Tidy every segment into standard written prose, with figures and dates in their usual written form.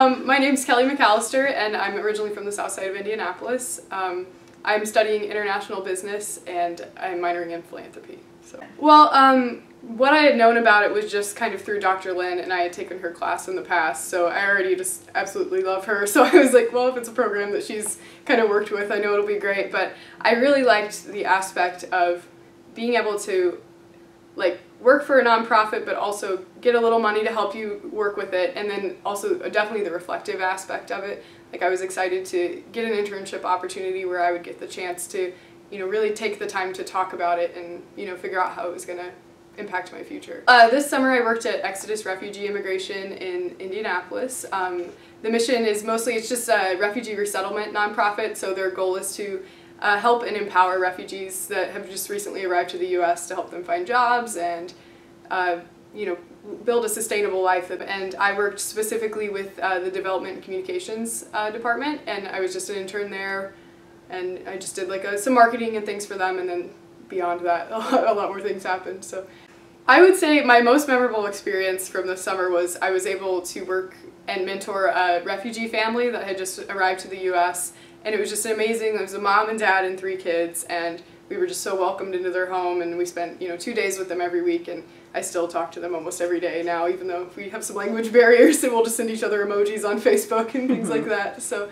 My name's Kellie McAllister, and I'm originally from the south side of Indianapolis. I'm studying international business, and I'm minoring in philanthropy. What I had known about it was just kind of through Dr. Lynn, and I had taken her class in the past, so I already just absolutely love her. So I was like, well, if it's a program that she's kind of worked with, I know it'll be great. But I really liked the aspect of being able to work for a nonprofit, but also get a little money to help you work with it, and then also definitely the reflective aspect of it. I was excited to get an internship opportunity where I would get the chance to, really take the time to talk about it and, figure out how it was going to impact my future. This summer I worked at Exodus Refugee Immigration in Indianapolis. The mission is mostly, it's just a refugee resettlement nonprofit, so their goal is to help and empower refugees that have just recently arrived to the U.S. to help them find jobs and, build a sustainable life. And I worked specifically with the Development and Communications department, and I was just an intern there, and I just did some marketing and things for them, and then beyond that, a lot more things happened. So I would say my most memorable experience from the summer was I was able to work and mentor a refugee family that had just arrived to the U.S., and it was just amazing. There was a mom and dad and 3 kids, and we were just so welcomed into their home, and we spent 2 days with them every week, and I still talk to them almost every day now, even though we have some language barriers, and we'll just send each other emojis on Facebook and things like that. So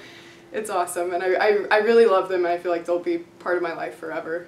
it's awesome, and I really love them, and I feel like they'll be part of my life forever.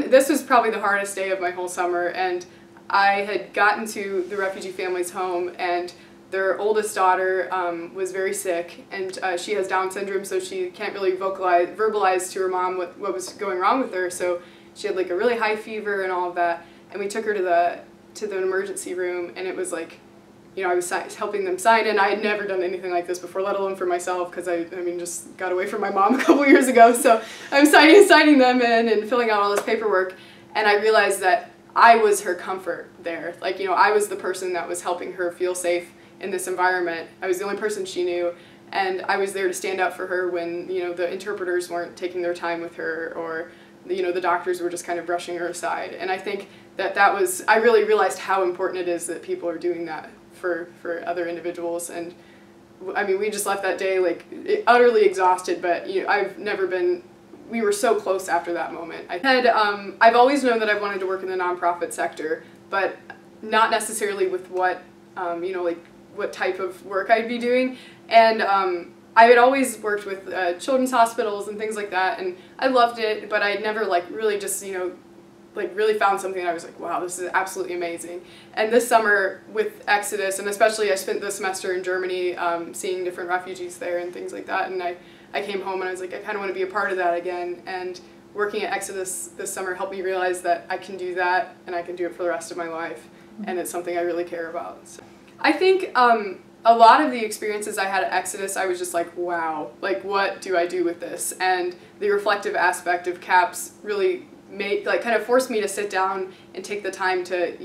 This was probably the hardest day of my whole summer, and I had gotten to the refugee family's home, and their oldest daughter was very sick, and she has Down syndrome, so she can't really verbalize to her mom what was going wrong with her. So she had a really high fever and all of that, and we took her to the emergency room, and it was I was helping them sign in. I had never done anything like this before, let alone for myself, because I just got away from my mom a couple years ago. So I'm signing them in and filling out all this paperwork, and I realized that I was her comfort there. I was the person that was helping her feel safe in this environment. I was the only person she knew, and I was there to stand up for her when the interpreters weren't taking their time with her, or the doctors were just kind of brushing her aside. And I think I really realized how important it is that people are doing that for other individuals. And we just left that day utterly exhausted, but we were so close after that moment. I've always known that I've wanted to work in the nonprofit sector, but not necessarily with what what type of work I'd be doing. And I had always worked with children's hospitals and things like that, and I loved it, but I'd never really just really found something that I was like, wow, this is absolutely amazing. And this summer with Exodus, and especially I spent the semester in Germany seeing different refugees there and things like that, and I came home and I was like, I kind of want to be a part of that again. And working at Exodus this summer helped me realize that I can do that, and I can do it for the rest of my life, and it's something I really care about. So I think a lot of the experiences I had at Exodus, I was just like, wow, what do I do with this? And the reflective aspect of CAPS really kind of forced me to sit down and take the time to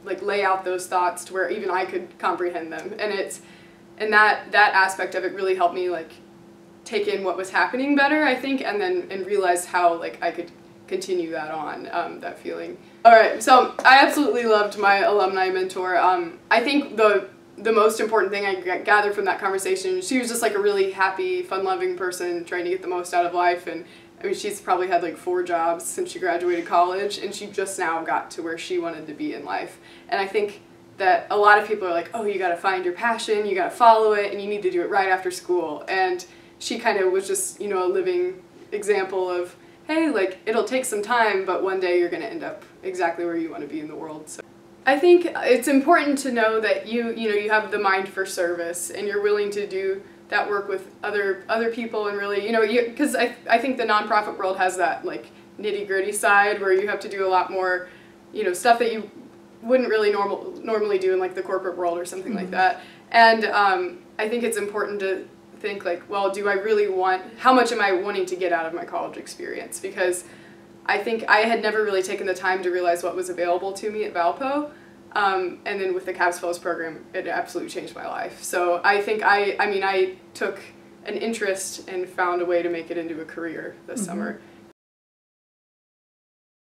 lay out those thoughts to where even I could comprehend them. And that aspect of it really helped me take in what was happening better, I think, and realize how I could continue that on, that feeling. Alright, so I absolutely loved my alumni mentor. I think the most important thing I gathered from that conversation, she was just a really happy, fun-loving person trying to get the most out of life, and she's probably had 4 jobs since she graduated college, and she just now got to where she wanted to be in life. And I think that a lot of people are like, oh, you gotta find your passion, you gotta follow it, and you need to do it right after school. And she kind of was just, a living example of, hey, it'll take some time, but one day you're gonna end up exactly where you want to be in the world. So I think it's important to know that you have the mind for service, and you're willing to do that work with other people, and really, because I think the nonprofit world has that nitty-gritty side where you have to do a lot more, stuff that you wouldn't really normally do in the corporate world or something like that. And I think it's important to think well, do I really how much am I wanting to get out of my college experience? Because I think I had never really taken the time to realize what was available to me at Valpo, and then with the CAPS Fellows program, it absolutely changed my life. So I think I took an interest and found a way to make it into a career this summer.